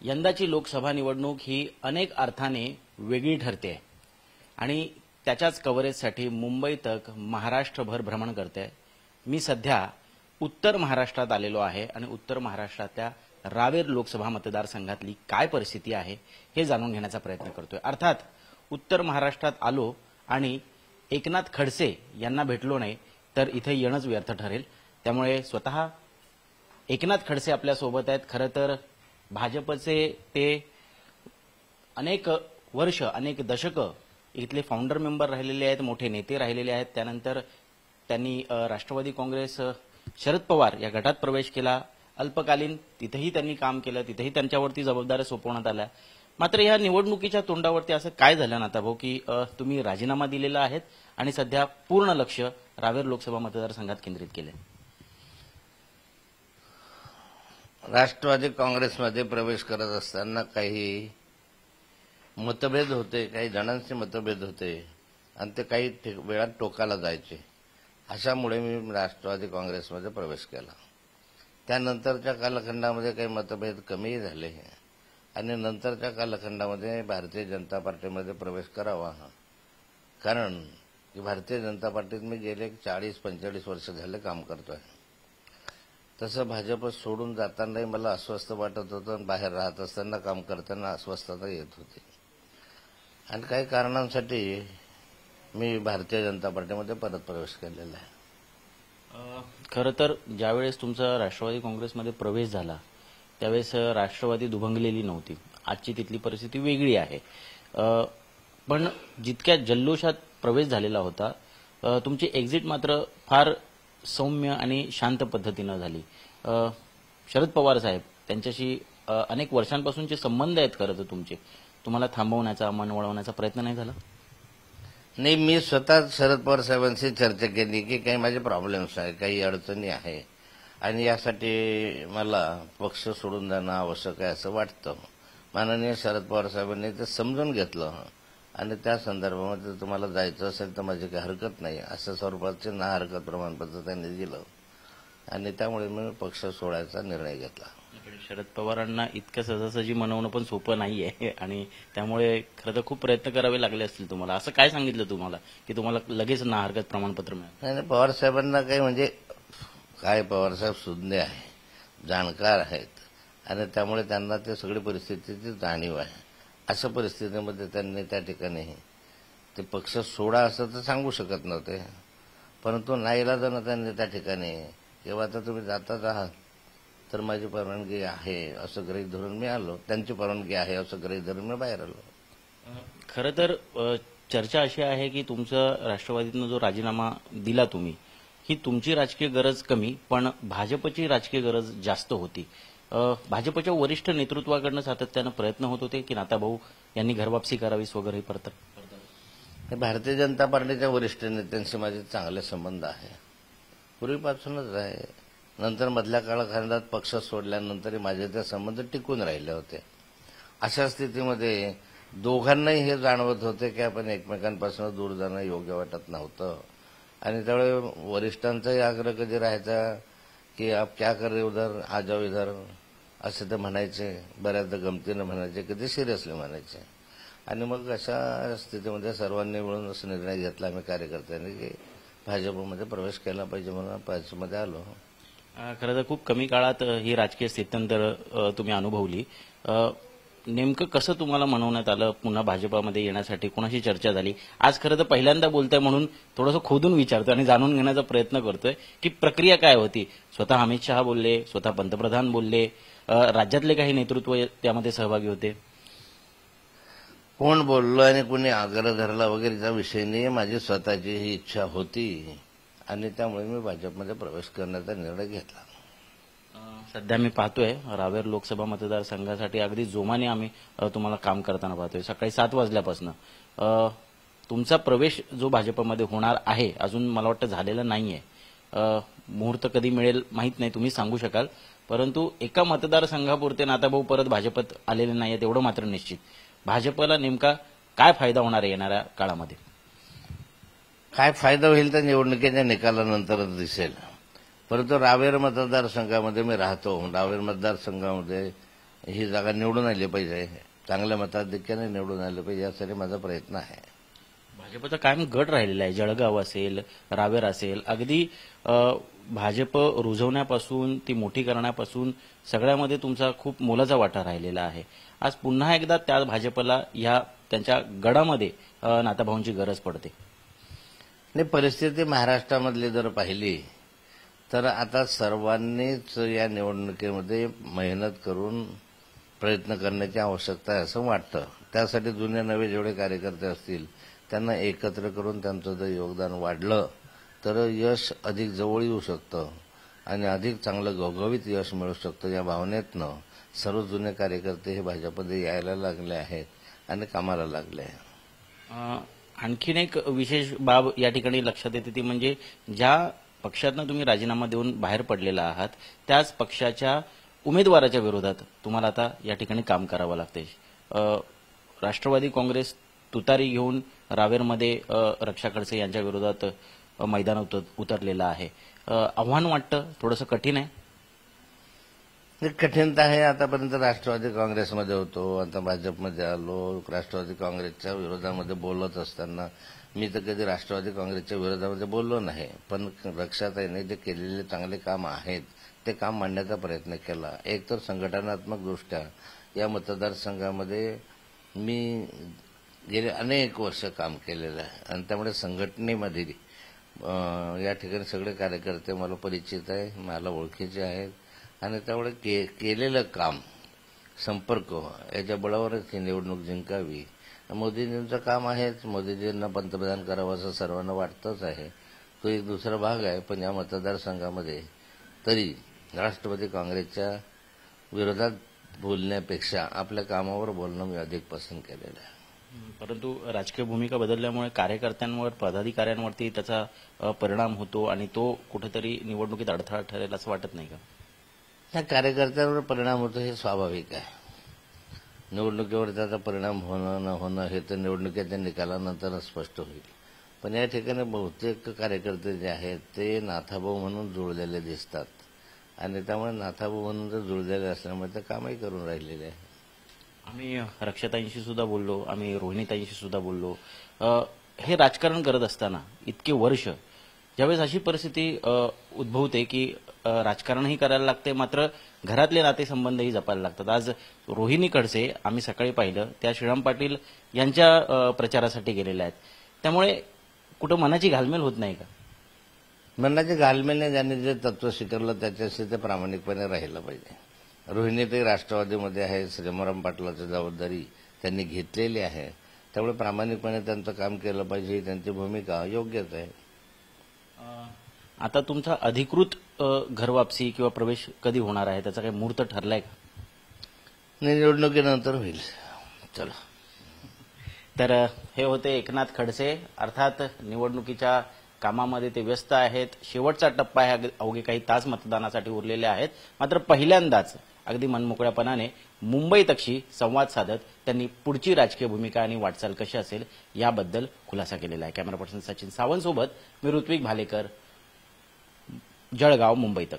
यंदाची लोकसभा निवडणूक ही अनेक अर्थाने वेगळी ठरते आणि त्याच्याच कव्हरेजसाठी मुंबई तक महाराष्ट्रभर भ्रमण करते। मी सध्या उत्तर महाराष्ट्रात आलेलो आहे आणि उत्तर महाराष्ट्रातल्या रावेर लोकसभा मतदारसंघातली काय परिस्थिती आहे हे जाणून घेण्याचा प्रयत्न करतोय। अर्थात उत्तर महाराष्ट्रात आलो आणि एकनाथ खडसे यांना भेटलो नाही तर इथे येणंच व्यर्थ ठरेल। त्यामुळे स्वतः एकनाथ खडसे आपल्या सोबत आहेत। खरं तर भाजपचे ते अनेक वर्ष अनेक दशक इथले फाउंडर मेंबर राहिलेले आहेत, मोठे नेते राहिलेले आहेत। त्यानंतर त्यांनी राष्ट्रवादी काँग्रेस शरद पवार या गटात प्रवेश केला। अल्पकालीन तिथेही त्यांनी काम केलं, तिथेही त्यांच्यावरती जबाबदाऱ्या सोपवण्यात आल्या। मात्र या निवडणुकीच्या तोंडावरती असं काय झालं नाताभाऊ की तुम्ही राजीनामा दिलेला आहे आणि सध्या पूर्ण लक्ष रावेर लोकसभा मतदारसंघात केंद्रित केले। राष्ट्रवादी काँग्रेसमध्ये प्रवेश करत असताना काही मतभेद होते, काही जणांचे मतभेद होते आणि ते काही वेळात टोकाला जायचे। अशामुळे मी राष्ट्रवादी काँग्रेसमध्ये प्रवेश केला। त्यानंतरच्या कालखंडामध्ये काही मतभेद कमी झाले आणि नंतरच्या कालखंडामध्ये भारतीय जनता पार्टीमध्ये प्रवेश करावा, कारण की भारतीय जनता पार्टीत मी गेले 40-45 वर्ष झाले काम करतोय। तसं भाजप सोडून जातानाही मला अस्वस्थ वाटत होतं आणि बाहेर राहत असताना काम करताना अस्वस्थता येत होती आणि काही कारणांसाठी मी भारतीय जनता पार्टीमध्ये परत प्रवेश केलेला आहे। खरं तर ज्यावेळेस तुमचा राष्ट्रवादी काँग्रेसमध्ये प्रवेश झाला त्यावेळेस राष्ट्रवादी दुभंगलेली नव्हती। आजची तिथली परिस्थिती वेगळी आहे, पण जितक्या जल्लोषात प्रवेश झालेला होता तुमची एक्झिट मात्र फार सौम्य आणि शांत पद्धतीनं झाली। शरद पवार साहेब त्यांच्याशी अनेक वर्षांपासूनचे संबंध आहेत। खरं तर तुम्हाला थांबवण्याचा, मन वळवण्याचा प्रयत्न नाही झाला? नाही, मी स्वतः शरद पवार साहेबांशी चर्चा केली की काही माझे प्रॉब्लेम्स आहे, काही अडचणी आहे आणि यासाठी मला पक्ष सोडून जाणं आवश्यक आहे असं वाटतं। माननीय शरद पवार साहेबांनी ते समजून घेतलं आणि त्या संदर्भामध्ये तुम्हाला जायचं असेल तर माझी काही हरकत नाही असं स्वरूपाचे ना हरकत प्रमाणपत्र त्यांनी दिलं आणि त्यामुळे मी पक्ष सोडायचा निर्णय घेतला। शरद पवारांना इतकं सहजासहजी मनवणं पण सोपं नाहीये आणि त्यामुळे खरं तर खूप प्रयत्न करावे लागले असतील तुम्हाला। असं काय सांगितलं तुम्हाला की तुम्हाला लगेच ना हरकत प्रमाणपत्र मिळालं? नाही, पवार साहेबांना काही म्हणजे काय, पवार साहेब सुज्ञ आहे, जाणकार आहेत आणि त्यामुळे त्यांना ते सगळी परिस्थितीची जाणीव आहे। अशा परिस्थितीमध्ये त्यांनी त्या ठिकाणी ते पक्ष सोडा असं तर सांगू शकत नव्हते, परंतु नाईलाजानं त्यांनी त्या ठिकाणी किंवा आता तुम्ही जाताच आहात तर माझी परवानगी आहे असं गृहीत धरून मी आलो, त्यांची परवानगी आहे असं गृहीत धरून मी बाहेर आलो। खरं तर चर्चा अशी आहे की तुमचं राष्ट्रवादीतनं जो राजीनामा दिला तुम्ही, ही तुमची राजकीय गरज कमी पण भाजपची राजकीय गरज जास्त होती। भाजपच्या वरिष्ठ नेतृत्वाकडनं सातत्यानं प्रयत्न होत होते की नाताभाऊ यांनी घरवापसी करावी वगैरे परत? भारतीय जनता पार्टीच्या वरिष्ठ नेत्यांशी माझे चांगले संबंध आहे, पूर्वीपासूनच आहे। नंतर मधल्या काळखंडात पक्ष सोडल्यानंतर माझे ते संबंध टिकून राहिले होते। अशा स्थितीमध्ये दोघांनाही हे जाणवत होते की आपण एकमेकांपासून दूर जाणं योग्य वाटत नव्हतं आणि त्यामुळे वरिष्ठांचाही आग्रह कधी राहायचा की आप क्या कर रहे उधर, आ जाओ इधर असं ते म्हणायचे, बऱ्याचदा गमतीनं म्हणायचे, कधी सिरियसली म्हणायचे आणि मग अशा स्थितीमध्ये सर्वांनी मिळून असा निर्णय घेतला आम्ही कार्यकर्त्यांनी की भाजपमध्ये प्रवेश केला पाहिजे म्हणून भाजपमध्ये आलो। खरं तर खूप कमी काळात ही राजकीय स्थित्यंतर तुम्ही अनुभवली। नेमकं कसं तुम्हाला म्हणवण्यात आलं पुन्हा भाजपामध्ये येण्यासाठी? कोणाशी चर्चा झाली? आज खरं तर पहिल्यांदा बोलताय म्हणून थोडंसं खोदून विचारतोय आणि जाणून घेण्याचा प्रयत्न करतोय की प्रक्रिया काय होती। स्वतः अमित शहा बोलले, स्वतः पंतप्रधान बोलले, राज्यातले काही नेतृत्व त्यामध्ये सहभागी होते? कोण बोललं आणि कोणी आग्रह धरला वगैरेचा विषय नाही, माझी स्वतःची ही इच्छा होती आणि त्यामुळे मी भाजपमध्ये प्रवेश करण्याचा निर्णय घेतला। सध्या मी पाहतोय रावेर लोकसभा मतदारसंघासाठी अगदी जोमाने आम्ही तुम्हाला काम करताना पाहतोय। सकाळी 7 वाजल्यापासून तुमचा प्रवेश जो भाजपमध्ये होणार आहे अजून मला वाटतं झालेला नाहीये। मुहूर्त कधी मिळेल माहित नाही, तुम्ही सांगू शकाल, परंतु एका मतदारसंघापुरते नाताभाऊ परत भाजपत आलेले नाहीये तेवढं मात्र निश्चित। भाजपला नेमका काय फायदा होणार आहे येणाऱ्या काळामध्ये? काय फायदा होईल तर निवडणुकीच्या निकालानंतरच दिसेल, परंतु रावेर मतदारसंघामध्ये मी राहतो। रावेर मतदारसंघामध्ये ही जागा निवडून आली पाहिजे, चांगल्या मताधिक्याने निवडून आली पाहिजे, यासाठी माझा प्रयत्न आहे. भाजपचा कायम गट राहिलेला आहे. जळगाव असेल, रावेर असेल, अगदी भाजप रुजवण्यापासून ती मोठी करण्यापासून सगळ्यामध्ये तुमचा खूप मोलाचा वाटा राहिलेला आहे. आज पुन्हा एकदा त्या भाजपला या त्यांच्या गडामध्ये नाताभाऊंची गरज पडते. आणि परिस्थिती महाराष्ट्रामधली जर पाहिली तर आता सर्वांनीच या निवडणुकीमध्ये मेहनत करून प्रयत्न करण्याची आवश्यकता आहे असं वाटतं. त्यासाठी जुने नवे जेवढे कार्यकर्ते असतील त्यांना एकत्र करून त्यांचं जर योगदान वाढलं तर यश अधिक जवळ येऊ शकतं आणि अधिक चांगलं घवघवीत यश मिळू शकतं. या भावनेतनं सर्व जुने कार्यकर्ते हे भाजपमध्ये यायला लागले आहेत आणि कामाला लागले आहेत. आणखीन एक विशेष बाब या ठिकाणी लक्षात येते ती म्हणजे ज्या पक्षातनं तुम्ही राजीनामा देऊन बाहेर पडलेला आहात त्याच पक्षाच्या उमेदवाराच्या विरोधात तुम्हाला आता या ठिकाणी काम करावं लागते. राष्ट्रवादी काँग्रेस तुतारी घेऊन रावेरमध्ये रक्षा खडसे यांच्या विरोधात मैदानात उतरलेला आहे. आव्हान वाटतं थोडंसं कठीण आहे. कठीणता आहे. आतापर्यंत राष्ट्रवादी काँग्रेसमध्ये होतो, आता भाजपमध्ये आलो. राष्ट्रवादी काँग्रेसच्या विरोधामध्ये बोलत असताना मी तर कधी राष्ट्रवादी काँग्रेसच्या विरोधामध्ये बोललो नाही, पण रक्षाताईंनी जे केलेले चांगले काम आहेत ते काम मांडण्याचा प्रयत्न केला. एक तर संघटनात्मकदृष्ट्या या मतदारसंघामध्ये मी गेले अनेक वर्ष काम केलेलं आहे आणि त्यामुळे संघटनेमध्ये या ठिकाणी सगळे कार्यकर्ते मला परिचित आहे, मला ओळखीचे आहेत आणि त्यामुळे केलेलं काम, संपर्क याच्या बळावरच ही निवडणूक जिंकावी. मोदीजींचं काम आहेच, मोदीजींना पंतप्रधान करावं असं सर्वांना वाटतंच आहे. तो एक दुसरा भाग आहे. पण या मतदारसंघामध्ये तरी राष्ट्रवादी काँग्रेसच्या विरोधात बोलण्यापेक्षा आपल्या कामावर बोलणं मी अधिक पसंत केलेलं आहे. परंतु राजकीय भूमिका बदलल्यामुळे कार्यकर्त्यांवर, पदाधिकाऱ्यांवरती त्याचा परिणाम होतो आणि तो कुठेतरी निवडणुकीत अडथळा ठरेल असं वाटत नाही का? त्या कार्यकर्त्यांवर परिणाम होतो हे स्वाभाविक आहे. निवडणुकीवर त्याचा परिणाम होणं न होणं हे तर निवडणुकीच्या निकालानंतरच स्पष्ट होईल. पण या ठिकाणी बहुतेक कार्यकर्ते जे आहेत ते नाथाभाऊ म्हणून जुळलेले दिसतात आणि त्यामुळे नाथाभाऊ म्हणून जर जुळलेले असल्यामुळे ते कामही करून राहिलेले आहे. आम्ही रक्षाताईंशी सुद्धा बोललो, आम्ही रोहिणीताईंशी सुद्धा बोललो. हे राजकारण करत असताना इतके वर्ष ज्यावेळेस अशी परिस्थिती उद्भवते की राजकारणही करायला लागते, मात्र घरातले नातेसंबंधही जपायला लागतात. आज रोहिणी खडसे आम्ही सकाळी पाहिलं त्या श्रीराम पाटील यांच्या प्रचारासाठी गेलेल्या आहेत. त्यामुळे कुठं मनाची घालमेल होत नाही का? मनाची घालमेलने ज्यांनी जे तत्व स्वीकारलं त्याच्याशी ते प्रामाणिकपणे राहिलं पाहिजे. रोहिणी ते राष्ट्रवादीमध्ये आहे, श्रीराम पाटलाची जबाबदारी त्यांनी घेतलेली आहे, त्यामुळे प्रामाणिकपणे त्यांचं काम केलं पाहिजे. त्यांची भूमिका योग्यच आहे. आता तुमचा अधिकृत घरवापसी किंवा प्रवेश कधी होणार आहे, त्याचा काही मुहूर्त ठरलाय का? निवडणुकीनंतर होईल. चला. तर हे होते एकनाथ खडसे. अर्थात निवडणुकीच्या कामामध्ये ते व्यस्त आहेत. शेवटचा टप्पा आहे, अवघे काही तास मतदानासाठी उरलेले आहेत. मात्र पहिल्यांदाच अगदी मनमोकळ्यापणाने मुंबईतशी संवाद साधत त्यांनी पुढची राजकीय भूमिका आणि वाटचाल कशी असेल याबद्दल खुलासा केलेला आहे. कॅमेरा पर्सन सचिन सावंत सोबत मी ऋत्विक भालेकर, जळगाव, मुंबई तक.